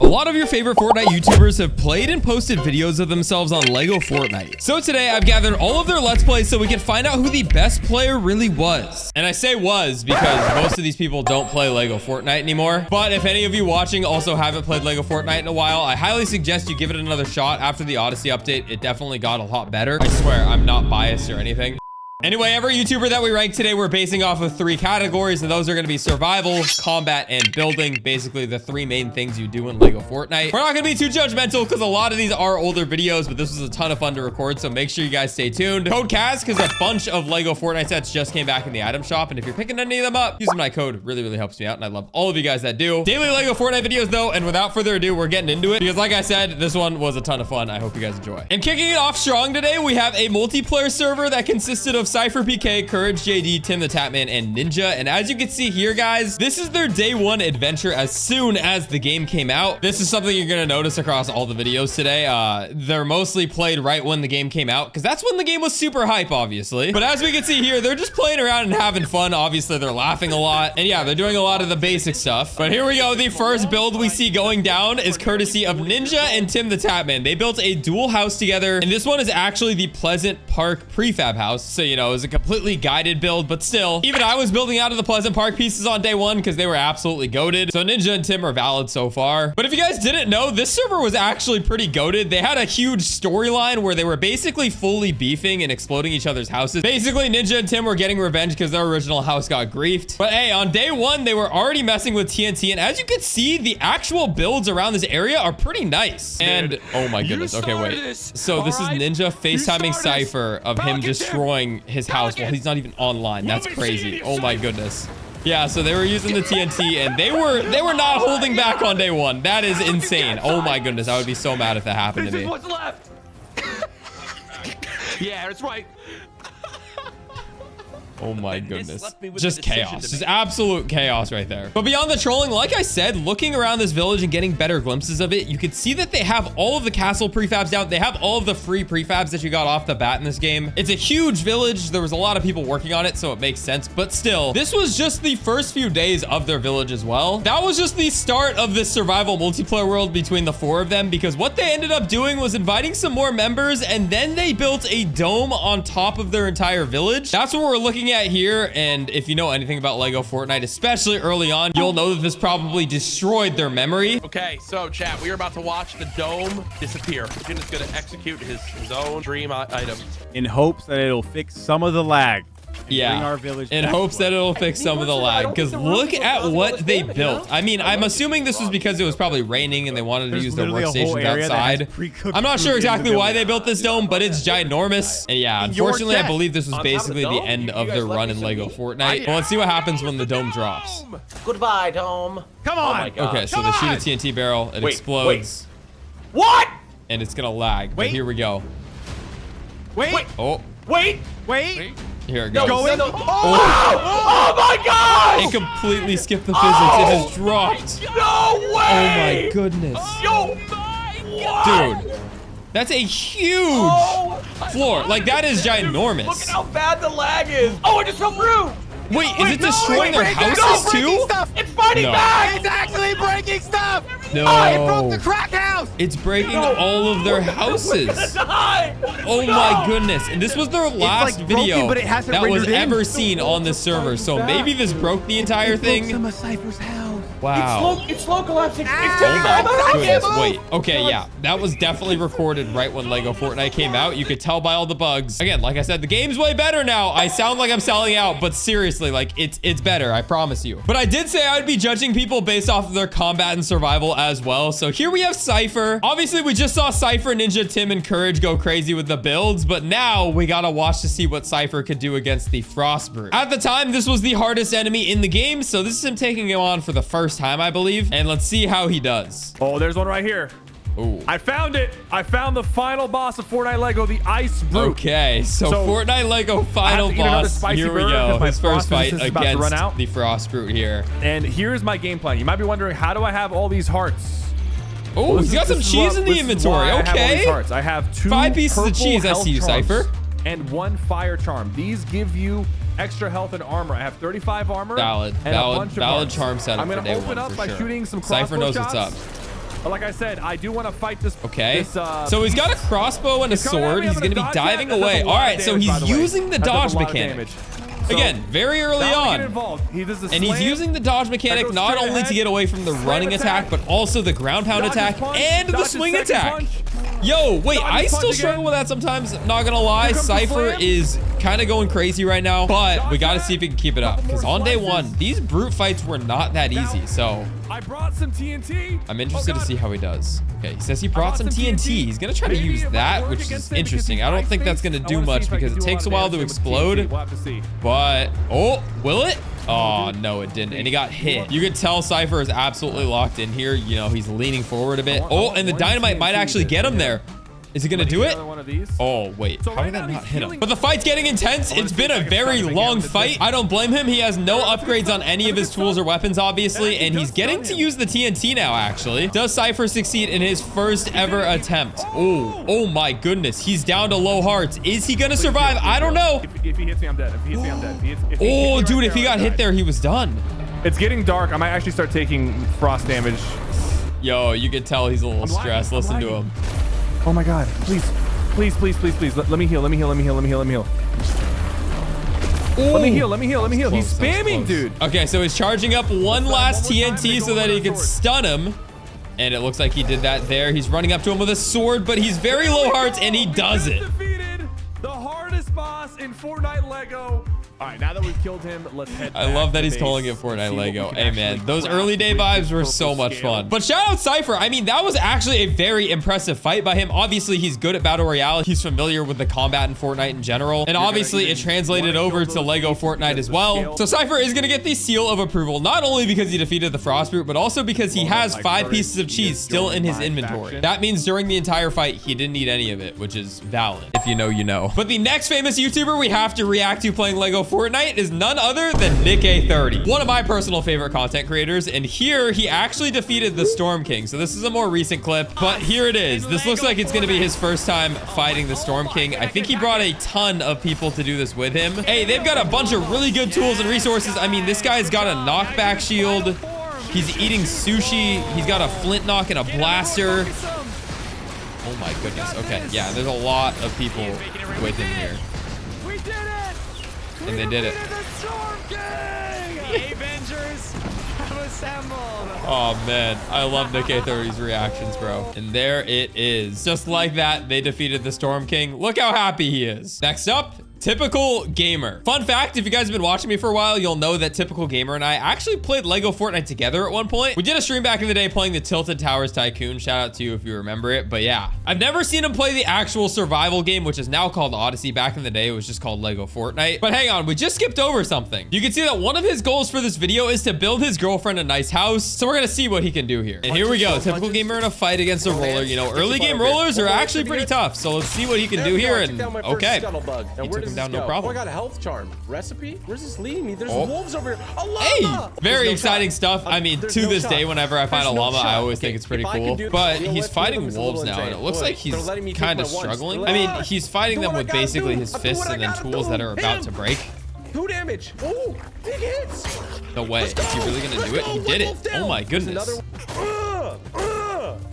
A lot of your favorite Fortnite YouTubers have played and posted videos of themselves on Lego Fortnite. So today I've gathered all of their Let's Plays so we can find out who the best player really was. And I say was because most of these people don't play Lego Fortnite anymore. But if any of you watching also haven't played Lego Fortnite in a while, I highly suggest you give it another shot after the Odyssey update. It definitely got a lot better. I swear, I'm not biased or anything. Anyway, every YouTuber that we rank today, we're basing off of 3 categories, and those are going to be survival, combat, and building. Basically, the 3 main things you do in Lego Fortnite. We're not going to be too judgmental because a lot of these are older videos, but this was a ton of fun to record, so make sure you guys stay tuned. Code Kaz, because a bunch of Lego Fortnite sets just came back in the item shop, and if you're picking any of them up, using my code really helps me out, and I love all of you guys that do. Daily Lego Fortnite videos, though, and without further ado, we're getting into it, because like I said, this one was a ton of fun. I hope you guys enjoy. And kicking it off strong today, we have a multiplayer server that consisted of Cipher PK, Courage JD, Tim the Tatman, and Ninja. And as you can see here, guys, this is their day 1 adventure as soon as the game came out. This is something you're going to notice across all the videos today. They're mostly played right when the game came out because that's when the game was super hype, obviously. But as we can see here, they're just playing around and having fun. Obviously, they're laughing a lot. And yeah, they're doing a lot of the basic stuff. But here we go. The first build we see going down is courtesy of Ninja and Tim the Tatman. They built a dual house together. And this one is actually the Pleasant Park prefab house. So, you know, it was a completely guided build, but still, even I was building out of the Pleasant Park pieces on day 1 because they were absolutely goated. So Ninja and Tim are valid so far. But if you guys didn't know, this server was actually pretty goated. They had a huge storyline where they were basically fully beefing and exploding each other's houses. Basically, Ninja and Tim were getting revenge because their original house got griefed. But hey, on day 1, they were already messing with TNT. And as you can see, the actual builds around this area are pretty nice. And oh my goodness. Okay, wait. So this is Ninja FaceTiming Cipher of him destroying his house while he's not even online. That's crazy. Oh my goodness. Yeah, so they were using the TNT and they were not holding back on day 1. That is insane. Oh my goodness. I would be so mad if that happened to me. This is what's left. Yeah, that's right. Oh my goodness. Just chaos. Just absolute chaos right there. But beyond the trolling, like I said, looking around this village and getting better glimpses of it, you can see that they have all of the castle prefabs down. They have all of the free prefabs that you got off the bat in this game. It's a huge village. There was a lot of people working on it, so it makes sense. But still, this was just the first few days of their village as well. That was just the start of this survival multiplayer world between the 4 of them, because what they ended up doing was inviting some more members, and then they built a dome on top of their entire village. That's what we're looking at here. And if you know anything about Lego Fortnite, especially early on, you'll know that this probably destroyed their memory. Okay, so chat, we are about to watch the dome disappear. Jin is going to execute his own dream item in hopes that it'll fix some of the lag. Yeah, our village in hopes that it'll fix some of the lag, because look at what they built. I mean, I'm assuming this was because it was probably raining and they wanted to use their workstations outside. I'm not sure exactly why they built this dome, but it's ginormous. And yeah, unfortunately, I believe this was basically the end of their run in Lego Fortnite. Well, let's see what happens when the dome drops. Goodbye, dome. Come on. Oh my God. Okay, so they shoot a TNT barrel, it explodes. What? And it's gonna lag. But here we go. Wait. Oh. Wait. Here it goes. No. Oh my God! It completely skipped the physics. It has dropped. No way! Oh my goodness. Yo! Dude, that's a huge floor. Like, that is ginormous. Look at how bad the lag is. Oh, it just fell through. Wait, is it destroying their houses too? It's fighting back. It's actually breaking stuff. No. It broke the crack house. It's breaking all of their houses. Oh my goodness. And this was their last video but it hasn't that was rendered in. ever seen on this server. So maybe this broke the entire thing. Some of Cypher's house. Wow. It's slow collapsing. It's Oh taking my goodness. forever. Wait. Okay, yeah. That was definitely recorded right when Lego Fortnite came out. You could tell by all the bugs. Again, like I said, the game's way better now. I sound like I'm selling out, but seriously, like, it's better. I promise you. But I did say I'd be judging people based off of their combat and survival as well. So here we have Cipher. Obviously, we just saw Cipher, Ninja, Tim, and Courage go crazy with the builds, but now we gotta watch to see what Cipher could do against the Frostbrute. At the time, this was the hardest enemy in the game, so this is him taking him on for the first time, I believe. And let's see how he does. Oh, there's one right here. Ooh. I found it. I found the final boss of Fortnite Lego, the Ice Brute. Okay, so Fortnite Lego final boss. Here we go. His first fight against the Frostbrute here. And here's my game plan. You might be wondering, how do I have all these hearts? Oh, he's got some cheese in the inventory. Okay. I have 2 5 pieces of cheese. I see you, Cipher. And 1 fire charm. These give you extra health and armor. I have 35 armor. Valid charm charm setup. I'm for gonna day open 1 up for by sure. shooting some Cipher knows shots. what's up. Like I said, I do want to fight this. Okay. This, so he's got a crossbow and a sword. He's going to be diving away. All right, so he's using the dodge mechanic. Again, very early on. And he's using the dodge mechanic not only to get away from the running attack, but also the ground pound attack and the swing attack. Yo, wait, I still struggle with that sometimes. Not gonna lie, Cipher is kind of going crazy right now, but we gotta see if he can keep it up. Because on day one, these brute fights were not that easy. So I brought some TNT. I'm interested to see how he does. Okay, he says he brought some TNT. He's gonna try to use that, which is interesting. I don't think that's gonna do much because it takes a while to explode. But, oh, will it? Oh, no, it didn't. And he got hit. You could tell Cipher is absolutely locked in here. You know, he's leaning forward a bit. Oh, and the dynamite might actually get him there. Is he gonna do it? Oh, wait. How did that not hit him? But the fight's getting intense. It's been a very long fight. I don't blame him. He has no upgrades on any of his tools or weapons, obviously, and he's getting to use the TNT now, actually. Does Cipher succeed in his first ever attempt? Oh my goodness. He's down to low hearts. Is he gonna survive? I don't know. If he hits me, I'm dead. If he hits me, I'm dead. Oh, dude, if he got hit there, he was done. It's getting dark. I might actually start taking frost damage. Yo, you can tell he's a little stressed. Listen to him. Oh my God, please. Let me heal. Let me heal. He's spamming, dude. Okay, so he's charging up one last TNT so that he can stun him. And it looks like he did that there. He's running up to him with a sword, but he's very low hearts and he does it. Defeated the hardest boss in Fortnite Lego. All right, now that we've killed him, let's head back. I love that to he's base, calling it Fortnite Lego. we Hey, can man, actually those craft early day vibes were purple so much scale. fun. But shout out Cipher. I mean, that was actually a very impressive fight by him. Obviously, he's good at Battle Royale. He's familiar with the combat in Fortnite in general. And obviously, it translated over to Lego Fortnite as well. So Cipher is going to get the seal of approval, not only because he defeated the Frost Brute, but also because he has 5 pieces of cheese still in his inventory. That means during the entire fight, he didn't need any of it, which is valid. If you know, you know. But the next famous YouTuber we have to react to playing Lego Fortnite is none other than Nick30, one of my personal favorite content creators. And here he actually defeated the Storm King. So this is a more recent clip, but here it is. This looks like it's going to be his first time fighting the Storm King. I think he brought a ton of people to do this with him. Hey, they've got a bunch of really good tools and resources. I mean, this guy's got a knockback shield. He's eating sushi. He's got a flint knock and a blaster. Oh my goodness. Okay, yeah, there's a lot of people with him here. We did it! And they did it. The Storm King! The Avengers have assembled. Oh man, I love Nick30's reactions, bro. And there it is. Just like that, they defeated the Storm King. Look how happy he is. Next up, Typical Gamer. Fun fact, if you guys have been watching me for a while, you'll know that Typical Gamer and I actually played Lego Fortnite together at one point. We did a stream back in the day playing the Tilted Towers Tycoon. Shout out to you if you remember it. But yeah, I've never seen him play the actual survival game, which is now called Odyssey. Back in the day, it was just called Lego Fortnite. But hang on, we just skipped over something. You can see that one of his goals for this video is to build his girlfriend a nice house. So we're gonna see what he can do here. And here we go, Typical Gamer in a fight against a roller. You know, early game rollers are actually pretty tough. So let's see what he can do here. And okay, he took him down no problem. Oh, I got a health charm. Recipe? Where's this leading me? There's Oh. wolves over here. A llama! Hey, very There's no exciting shot. stuff. I mean, There's to no this shot. day, whenever I find There's a no llama, shot. I always Okay, think it's pretty if I can cool. do- But you know he's what? fighting Freedom is a wolves little now, and it insane. looks Look, like he's they're letting me kind of take my ones. struggling. They're I mean, like, he's fighting do them what I with gotta basically do. his I do fists what I and then gotta tools do. that are about Bam. to break. 2 damage. Oh, big hits. No way. Is he really gonna do it? He did it. Oh my goodness.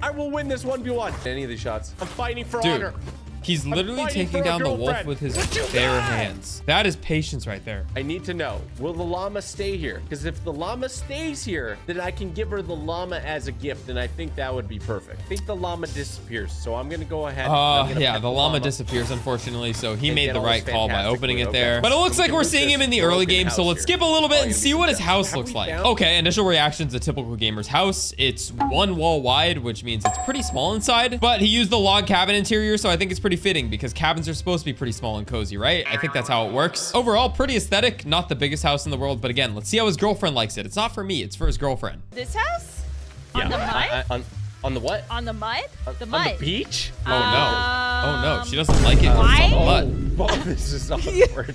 I will win this 1v1. Any of these shots. I'm fighting for Dude. honor. He's literally fighting taking for a down the wolf girlfriend. with his Would you bare die? hands. That is patience right there. I need to know, will the llama stay here? Because if the llama stays here, then I can give her the llama as a gift, and I think that would be perfect. I think the llama disappears, so I'm gonna go ahead. and I'm gonna Yeah, pet the llama disappears, unfortunately, so he And made get the all right this call by fantastic opening loot. it Okay. there. But it looks So like we we're can seeing loot him in this the early broken game, so house let's here. skip a little bit Oh, and you're see gonna what be his house have looks we like. found- Okay, initial reactions to Typical Gamer's house. It's 1 wall wide, which means it's pretty small inside, but he used the log cabin interior, so I think it's pretty fitting because cabins are supposed to be pretty small and cozy, right? I think that's how it works. Overall, pretty aesthetic, not the biggest house in the world, but again, let's see how his girlfriend likes it. It's not for me, it's for his girlfriend. This house? On the mud? On the what? On the mud? The On mud. the beach? Oh no. Oh no, she doesn't like it. why? It's on the mud. Oh, this is awkward.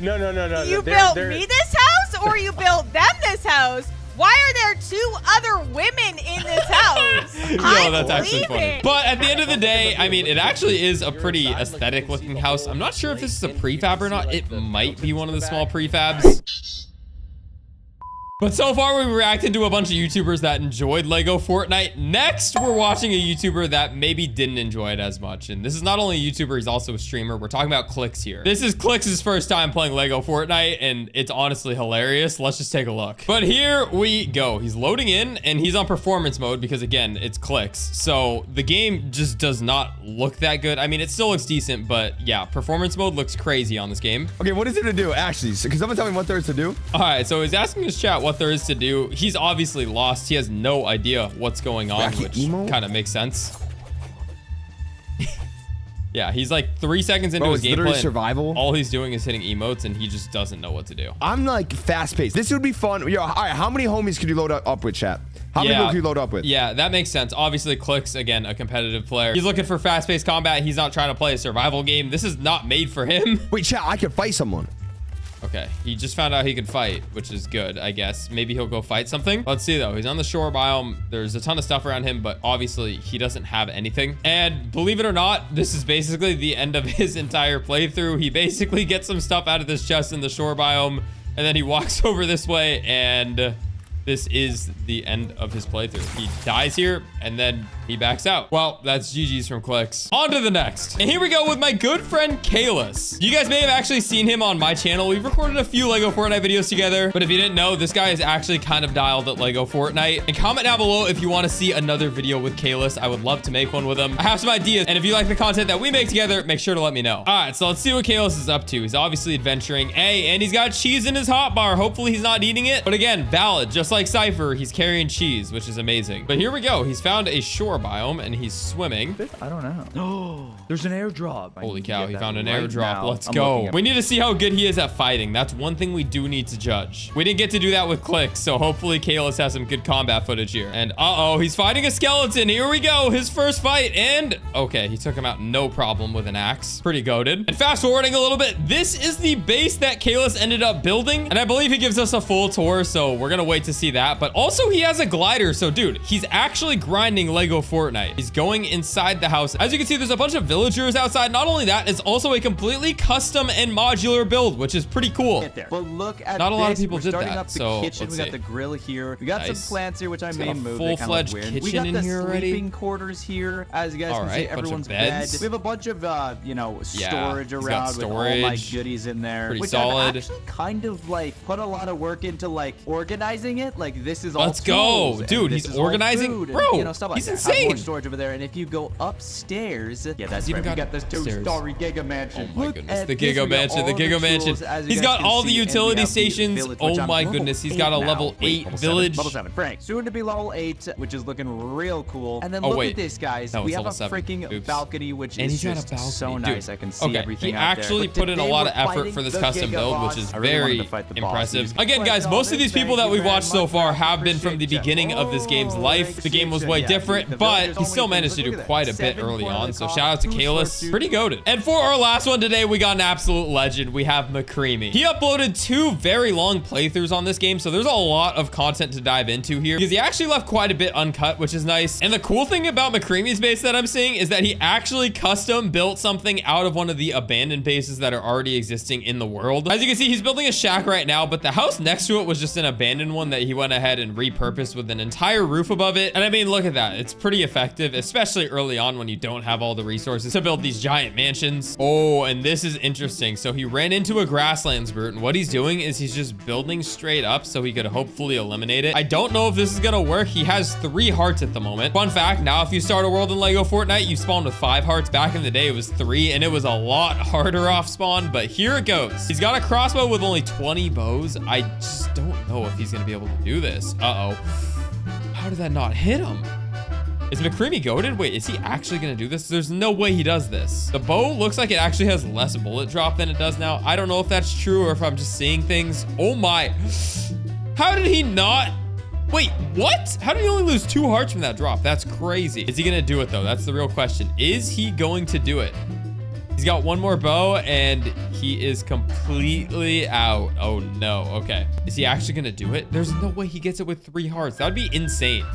No. You They're- built they're- me this house or you built them this house? Why are there 2 other women in this house? No, that's actually funny. But at the end of the day, I mean, it actually is a pretty aesthetic looking house. I'm not sure if this is a prefab or not. It might be one of the small prefabs. But so far, we reacted to a bunch of YouTubers that enjoyed Lego Fortnite. Next, we're watching a YouTuber that maybe didn't enjoy it as much. And this is not only a YouTuber, he's also a streamer. We're talking about Clicks here. This is Clicks' first time playing Lego Fortnite, and it's honestly hilarious. Let's just take a look. But here we go. He's loading in, and he's on performance mode because, again, it's Clicks. So the game just does not look that good. I mean, it still looks decent, but yeah, performance mode looks crazy on this game. Okay, what is it to do, actually? Can someone tell me what there is to do? All right, so he's asking his chat what there is to do. He's obviously lost. He has no idea what's going on, which kind of makes sense. Yeah, he's like 3 seconds into his gameplay. Survival. All he's doing is hitting emotes, and he just doesn't know what to do. I'm like fast paced. This would be fun. Yo, all right, how many homies could you load up with, chat? How many people can you load up with? Yeah, that makes sense. Obviously, Clicks, again, a competitive player. He's looking for fast-paced combat. He's not trying to play a survival game. This is not made for him. Wait, chat, I could fight someone. Okay, he just found out he could fight, which is good, I guess. Maybe he'll go fight something. Let's see, though. He's on the shore biome. There's a ton of stuff around him, but obviously he doesn't have anything. And believe it or not, this is basically the end of his entire playthrough. He basically gets some stuff out of this chest in the shore biome, and then he walks over this way, and this is the end of his playthrough. He dies here, and then he backs out. Well, that's GG's from Clicks. On to the next. And here we go with my good friend, Kalis. You guys may have actually seen him on my channel. We've recorded a few Lego Fortnite videos together, but if you didn't know, this guy is actually kind of dialed at Lego Fortnite. And comment down below if you want to see another video with Kalis. I would love to make one with him. I have some ideas, and if you like the content that we make together, make sure to let me know. All right, so let's see what Kalis is up to. He's obviously adventuring. Hey, and he's got cheese in his hotbar. Hopefully he's not eating it. But again, valid. Just like Cipher, he's carrying cheese, which is amazing. But here we go. He's found a shore biome, and he's swimming. I don't know. Oh, there's an airdrop. Holy cow, he found an airdrop. Let's go. We need to see how good he is at fighting. That's one thing we do need to judge. We didn't get to do that with Clicks, so hopefully Kalis has some good combat footage here. And uh-oh, he's fighting a skeleton. Here we go. His first fight. And okay, he took him out no problem with an axe. Pretty goated. And fast forwarding a little bit, this is the base that Kalis ended up building. And I believe he gives us a full tour, so we're gonna wait to see that. But also he has a glider. So dude, he's actually grinding Lego Fortnite. He's going inside the house. As you can see, there's a bunch of villagers outside. Not only that, it's also a completely custom and modular build, which is pretty cool. But look at Not a lot of people We're did starting that. up the So kitchen. We got the grill here. We got some plants here, which I may move. Full-fledged kitchen we got in the here already. sleeping quarters here. As you guys can see, everyone's bed. We have a bunch of you know, storage around with all my goodies in there. Pretty which solid. I've actually kind of like put a lot of work into like organizing it. Like this is all Let's go, dude. He's organizing, bro. And, you know, stuff like he's that. insane. Have more storage over there, and if you go upstairs, yeah, that's even right. We got got this two-story Giga Mansion. Oh my Look goodness, at the this. Giga We got Mansion, the all Giga Mansion. tools, as you He's guys got can all the see, and we utility have the stations. village, which Oh I'm my level goodness, he's 8 got a now. level 8 village. Level 7, Frank. Soon to be level 8, which is looking real cool. And then Oh, look wait. at this, guys. No, We it's have a level 7. freaking Oops. balcony, which And is he's got a just balcony, so dude. nice. I can see Okay, everything he out there. actually But put in a today lot we're of effort fighting for this the custom Giga build, boss. which is I really wanted very to fight the boss. impressive. He was Again, quite guys, most of these solid. people that Thank we've you watched so very far much. have been from the Appreciate beginning ya. of this game's Oh, life. The game was way yeah, different, the but villagers he still only managed to things. do Look at quite a that. bit 7 early corner on. of So the shout out to car, 2 Kalis. short Pretty goated. And for our last one today, we got an absolute legend. We have McCreary. He uploaded 2 very long playthroughs on this game, so there's a lot of content to dive into here because he actually left quite a bit uncut, which is nice. And the cool thing about McCreary's base that I'm seeing is that he actually custom built something out of one of the abandoned bases that are already existing in the world. As you can see, he's building a shack right now, but the house next to it was just an abandoned one that he went ahead and repurposed with an entire roof above it. And I mean, look at that. It's pretty effective, especially early on when you don't have all the resources to build these giant mansions. Oh, and this is interesting. So he ran into a grasslands brute, and what he's doing is he's just building straight up so he could hopefully eliminate it. I don't know if this is gonna work. He has 3 hearts at the moment. Fun fact, now if you start a world in Lego Fortnite, you spawn with 5 hearts. Back in the day, it was 3, and it was a lot harder off spawn, but here it goes. He's got a crossbow with only 20 bows. I just don't know if he's gonna be able to do this. Uh-oh. How did that not hit him? Is McCreary goated? Wait, is he actually gonna do this? There's no way he does this. The bow looks like it actually has less bullet drop than it does now. I don't know if that's true or if I'm just seeing things. Oh my. How did he not? Wait, what? How did he only lose 2 hearts from that drop? That's crazy. Is he gonna do it though? That's the real question. Is he going to do it? He's got 1 more bow and he is completely out. Oh no, okay. Is he actually gonna do it? There's no way he gets it with 3 hearts. That'd be insane.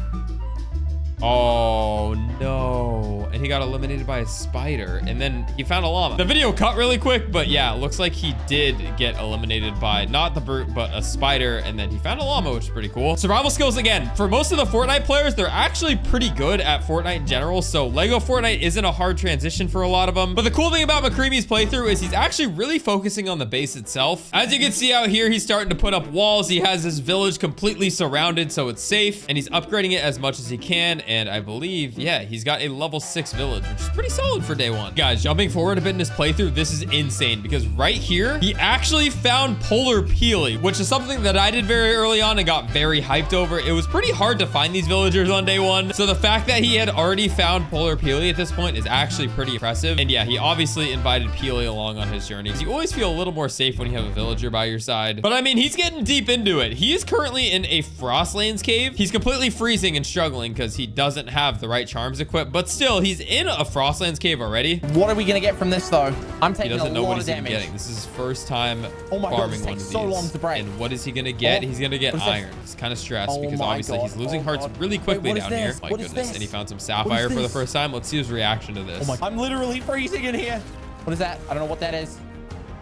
Oh no. and he got eliminated by a spider, and then he found a llama. The video cut really quick, but yeah, it looks like he did get eliminated by not the brute, but a spider, and then he found a llama, which is pretty cool. Survival skills, again, for most of the Fortnite players, they're actually pretty good at Fortnite in general, so Lego Fortnite isn't a hard transition for a lot of them. But the cool thing about McCreary's playthrough is he's actually really focusing on the base itself. As you can see out here, he's starting to put up walls. He has his village completely surrounded, so it's safe, and he's upgrading it as much as he can, and I believe, yeah, he's got a level 6 village, which is pretty solid for day one. Guys, jumping forward a bit in his playthrough, this is insane, because right here, he actually found Polar Peely, which is something that I did very early on and got very hyped over. It was pretty hard to find these villagers on day one, so the fact that he had already found Polar Peely at this point is actually pretty impressive. And yeah, he obviously invited Peely along on his journey. You always feel a little more safe when you have a villager by your side. But I mean, he's getting deep into it. He is currently in a Frostlands cave. He's completely freezing and struggling because he doesn't have the right charms equipped, but still, he's in a Frostlands cave already. What are we gonna get from this though? I'm taking he doesn't know what he's damage. Getting. This is his first time farming one of these. So long to break. And what is he gonna get? He's gonna get iron. He's kind of stressed because obviously he's losing hearts really quickly down here. My goodness. And he found some sapphire for the first time. Let's see his reaction to this. I'm literally freezing in here. What is that? I don't know what that is.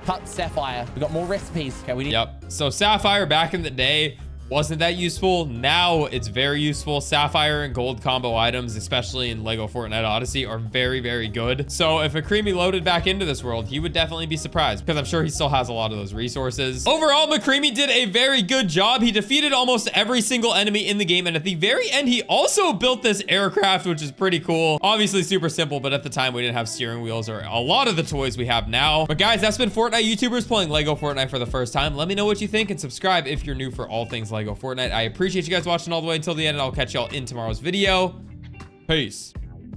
Cut sapphire. We got more recipes. Okay, we need. Yep. So sapphire back in the day wasn't that useful. Now it's very useful. Sapphire and gold combo items, especially in Lego Fortnite Odyssey, are very, very good. So if McCreary loaded back into this world, he would definitely be surprised because I'm sure he still has a lot of those resources. Overall, McCreary did a very good job. He defeated almost every single enemy in the game. And at the very end, he also built this aircraft, which is pretty cool. Obviously super simple, but at the time we didn't have steering wheels or a lot of the toys we have now. But guys, that's been Fortnite YouTubers playing Lego Fortnite for the first time. Let me know what you think and subscribe if you're new for all things Lego Fortnite. I appreciate you guys watching all the way until the end, and I'll catch y'all in tomorrow's video. Peace.